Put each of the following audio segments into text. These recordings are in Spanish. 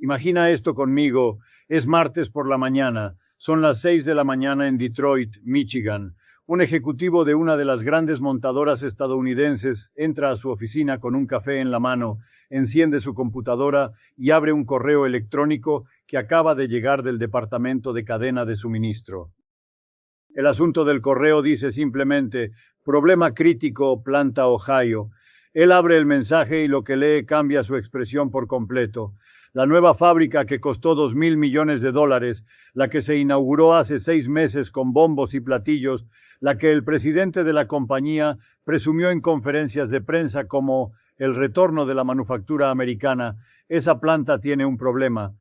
Imagina esto conmigo. Es martes por la mañana. Son las 6 de la mañana en Detroit, Michigan. Un ejecutivo de una de las grandes montadoras estadounidenses entra a su oficina con un café en la mano, enciende su computadora y abre un correo electrónico que acaba de llegar del departamento de cadena de suministro. El asunto del correo dice simplemente: problema crítico, planta Ohio. Él abre el mensaje y lo que lee cambia su expresión por completo. La nueva fábrica que costó $2,000 millones, la que se inauguró hace 6 meses con bombos y platillos, la que el presidente de la compañía presumió en conferencias de prensa como el retorno de la manufactura americana, esa planta tiene un problema.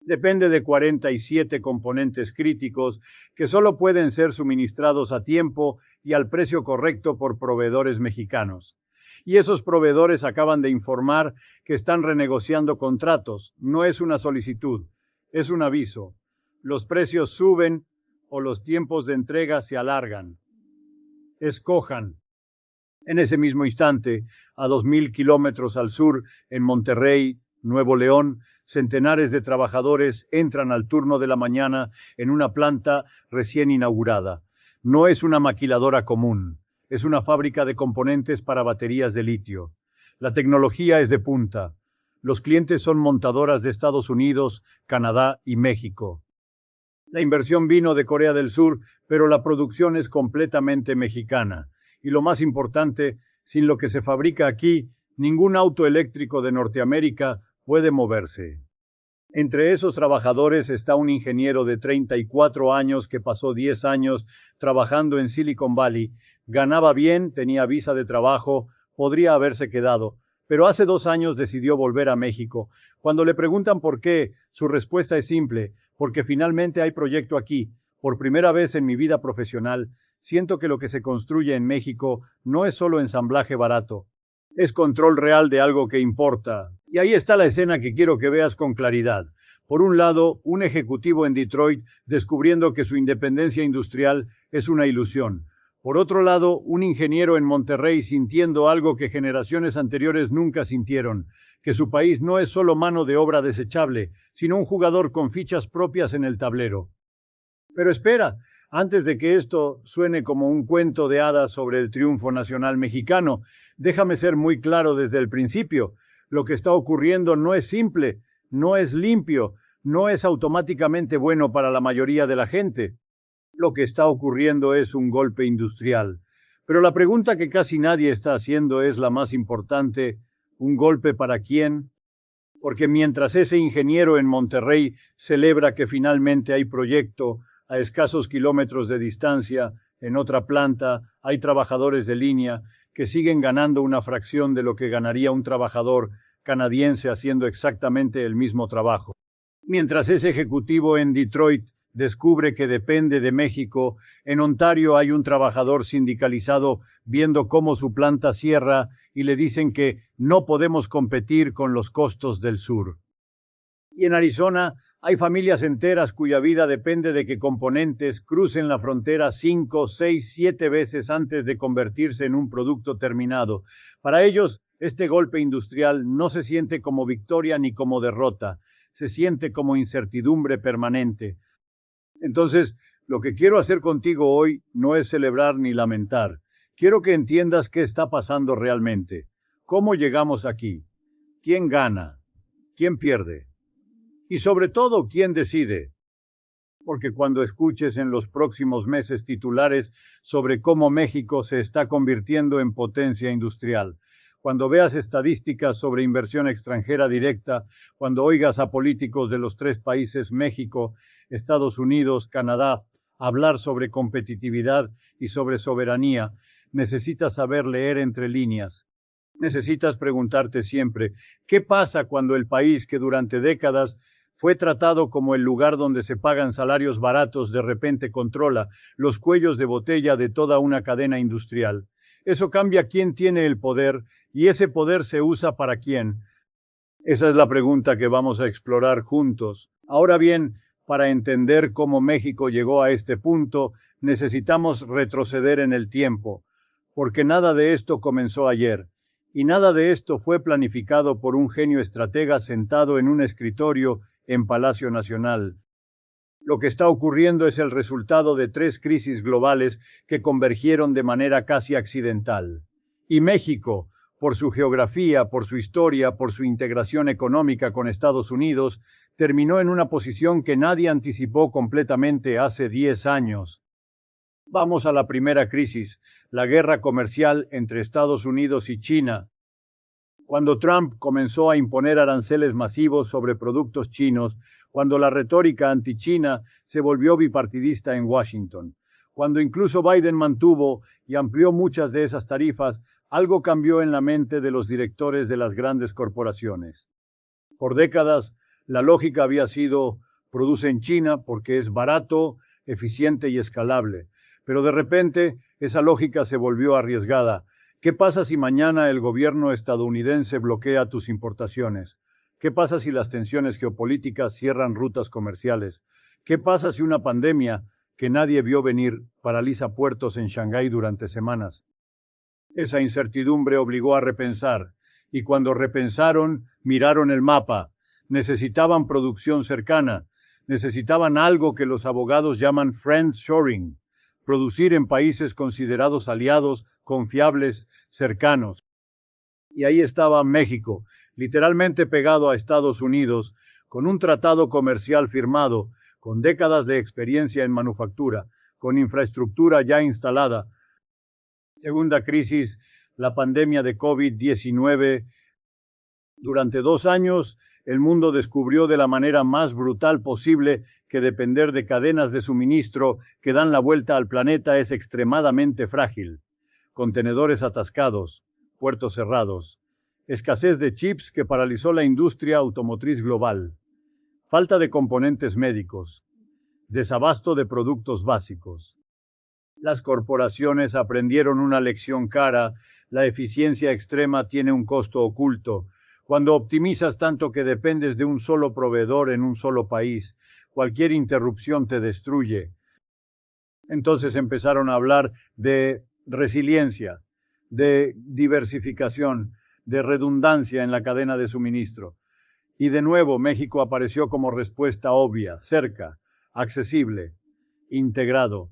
Depende de 47 componentes críticos que solo pueden ser suministrados a tiempo y al precio correcto por proveedores mexicanos. Y esos proveedores acaban de informar que están renegociando contratos. No es una solicitud, es un aviso. Los precios suben o los tiempos de entrega se alargan. Escojan. En ese mismo instante, a 2,000 kilómetros al sur, en Monterrey, Nuevo León, centenares de trabajadores entran al turno de la mañana en una planta recién inaugurada. No es una maquiladora común, es una fábrica de componentes para baterías de litio. La tecnología es de punta. Los clientes son montadoras de Estados Unidos, Canadá y México. La inversión vino de Corea del Sur, pero la producción es completamente mexicana. Y lo más importante, sin lo que se fabrica aquí, ningún auto eléctrico de Norteamérica puede moverse. Entre esos trabajadores está un ingeniero de 34 años que pasó 10 años trabajando en Silicon Valley. Ganaba bien, tenía visa de trabajo, podría haberse quedado, pero hace 2 años decidió volver a México. Cuando le preguntan por qué, su respuesta es simple: porque finalmente hay proyecto aquí. Por primera vez en mi vida profesional, siento que lo que se construye en México no es solo ensamblaje barato, es control real de algo que importa. Y ahí está la escena que quiero que veas con claridad. Por un lado, un ejecutivo en Detroit descubriendo que su independencia industrial es una ilusión. Por otro lado, un ingeniero en Monterrey sintiendo algo que generaciones anteriores nunca sintieron, que su país no es solo mano de obra desechable, sino un jugador con fichas propias en el tablero. Pero espera, antes de que esto suene como un cuento de hadas sobre el triunfo nacional mexicano, déjame ser muy claro desde el principio. Lo que está ocurriendo no es simple, no es limpio, no es automáticamente bueno para la mayoría de la gente. Lo que está ocurriendo es un golpe industrial. Pero la pregunta que casi nadie está haciendo es la más importante: ¿un golpe para quién? Porque mientras ese ingeniero en Monterrey celebra que finalmente hay proyecto, a escasos kilómetros de distancia, en otra planta, hay trabajadores de línea que siguen ganando una fracción de lo que ganaría un trabajador canadiense haciendo exactamente el mismo trabajo. Mientras ese ejecutivo en Detroit descubre que depende de México, en Ontario hay un trabajador sindicalizado viendo cómo su planta cierra y le dicen que no podemos competir con los costos del sur. Y en Arizona hay familias enteras cuya vida depende de que componentes crucen la frontera 5, 6, 7 veces antes de convertirse en un producto terminado. Para ellos, este golpe industrial no se siente como victoria ni como derrota, se siente como incertidumbre permanente. Entonces, lo que quiero hacer contigo hoy no es celebrar ni lamentar. Quiero que entiendas qué está pasando realmente. ¿Cómo llegamos aquí? ¿Quién gana? ¿Quién pierde? Y sobre todo, ¿quién decide? Porque cuando escuches en los próximos meses titulares sobre cómo México se está convirtiendo en potencia industrial, cuando veas estadísticas sobre inversión extranjera directa, cuando oigas a políticos de los 3 países, México, Estados Unidos, Canadá, hablar sobre competitividad y sobre soberanía, necesitas saber leer entre líneas. Necesitas preguntarte siempre: ¿qué pasa cuando el país que durante décadas fue tratado como el lugar donde se pagan salarios baratos de repente controla los cuellos de botella de toda una cadena industrial? Eso cambia quién tiene el poder, y ese poder se usa para quién. Esa es la pregunta que vamos a explorar juntos. Ahora bien, para entender cómo México llegó a este punto, necesitamos retroceder en el tiempo, porque nada de esto comenzó ayer. Y nada de esto fue planificado por un genio estratega sentado en un escritorio en Palacio Nacional. Lo que está ocurriendo es el resultado de 3 crisis globales que convergieron de manera casi accidental. Y México, por su geografía, por su historia, por su integración económica con Estados Unidos, terminó en una posición que nadie anticipó completamente hace 10 años. Vamos a la primera crisis, la guerra comercial entre Estados Unidos y China. Cuando Trump comenzó a imponer aranceles masivos sobre productos chinos, cuando la retórica anti-China se volvió bipartidista en Washington, cuando incluso Biden mantuvo y amplió muchas de esas tarifas, algo cambió en la mente de los directores de las grandes corporaciones. Por décadas, la lógica había sido, produce en China porque es barato, eficiente y escalable. Pero de repente, esa lógica se volvió arriesgada. ¿Qué pasa si mañana el gobierno estadounidense bloquea tus importaciones? ¿Qué pasa si las tensiones geopolíticas cierran rutas comerciales? ¿Qué pasa si una pandemia que nadie vio venir paraliza puertos en Shanghái durante semanas? Esa incertidumbre obligó a repensar, y cuando repensaron, miraron el mapa. Necesitaban producción cercana, necesitaban algo que los abogados llaman friendshoring, producir en países considerados aliados, confiables, cercanos. Y ahí estaba México, literalmente pegado a Estados Unidos, con un tratado comercial firmado, con décadas de experiencia en manufactura, con infraestructura ya instalada. Segunda crisis, la pandemia de COVID-19. Durante 2 años, el mundo descubrió de la manera más brutal posible que depender de cadenas de suministro que dan la vuelta al planeta es extremadamente frágil. Contenedores atascados, puertos cerrados, escasez de chips que paralizó la industria automotriz global, falta de componentes médicos, desabasto de productos básicos. Las corporaciones aprendieron una lección cara, la eficiencia extrema tiene un costo oculto. Cuando optimizas tanto que dependes de un solo proveedor en un solo país, cualquier interrupción te destruye. Entonces empezaron a hablar de resiliencia, de diversificación, de redundancia en la cadena de suministro. Y de nuevo México apareció como respuesta obvia, cerca, accesible, integrado.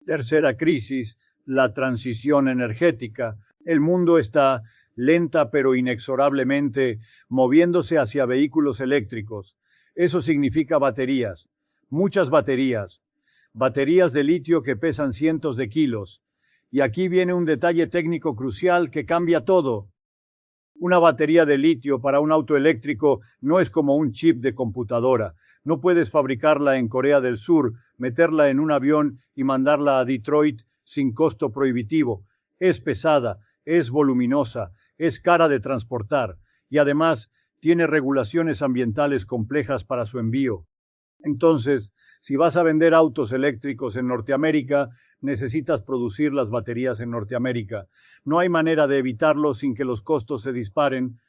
Tercera crisis, la transición energética. El mundo está lenta pero inexorablemente moviéndose hacia vehículos eléctricos. Eso significa baterías, muchas baterías, baterías de litio que pesan cientos de kilos. Y aquí viene un detalle técnico crucial que cambia todo. Una batería de litio para un auto eléctrico no es como un chip de computadora. No puedes fabricarla en Corea del Sur, meterla en un avión y mandarla a Detroit sin costo prohibitivo. Es pesada, es voluminosa, es cara de transportar y además tiene regulaciones ambientales complejas para su envío. Entonces, si vas a vender autos eléctricos en Norteamérica, necesitas producir las baterías en Norteamérica. No hay manera de evitarlo sin que los costos se disparen.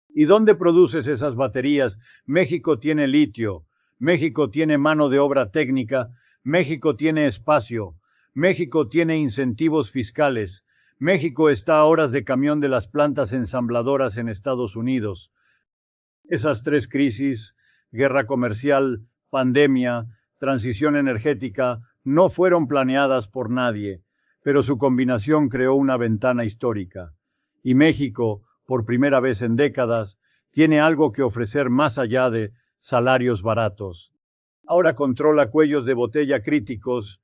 ¿Y dónde produces esas baterías? México tiene litio, México tiene mano de obra técnica, México tiene espacio, México tiene incentivos fiscales, México está a horas de camión de las plantas ensambladoras en Estados Unidos. Esas 3 crisis, guerra comercial, pandemia, transición energética, no fueron planeadas por nadie, pero su combinación creó una ventana histórica. Y México, por primera vez en décadas, tiene algo que ofrecer más allá de salarios baratos. Ahora controla cuellos de botella críticos.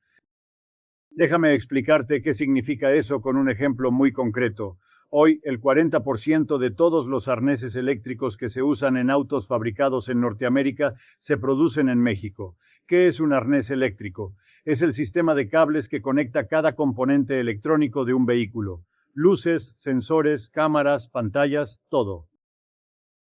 Déjame explicarte qué significa eso con un ejemplo muy concreto. Hoy, el 40% de todos los arneses eléctricos que se usan en autos fabricados en Norteamérica se producen en México. ¿Qué es un arnés eléctrico? Es el sistema de cables que conecta cada componente electrónico de un vehículo. Luces, sensores, cámaras, pantallas, todo.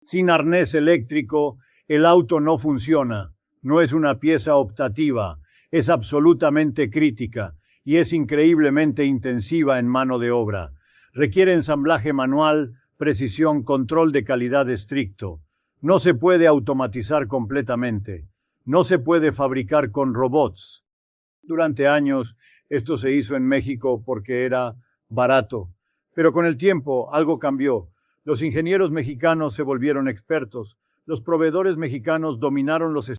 Sin arnés eléctrico, el auto no funciona. No es una pieza optativa. Es absolutamente crítica y es increíblemente intensiva en mano de obra. Requiere ensamblaje manual, precisión, control de calidad estricto. No se puede automatizar completamente. No se puede fabricar con robots. Durante años, esto se hizo en México porque era barato, Pero con el tiempo algo cambió. Los ingenieros mexicanos se volvieron expertos. Los proveedores mexicanos dominaron los